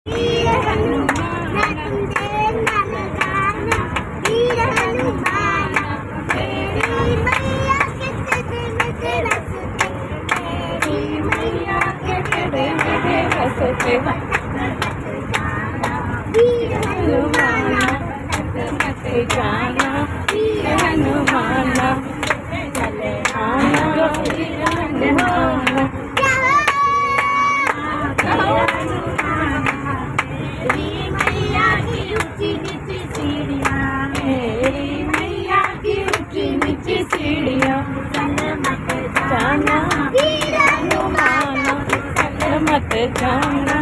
वीर हनुमान तुझे नम गाना, वीर हनुमान तेरी मैया के तेरे में रसते, तेरी मैया के तेरे में रसते। वीर हनुमान मत जाना, वीर हनुमान चले आना, वीर हनुमान जाना, वीर हनुमान मत जाना।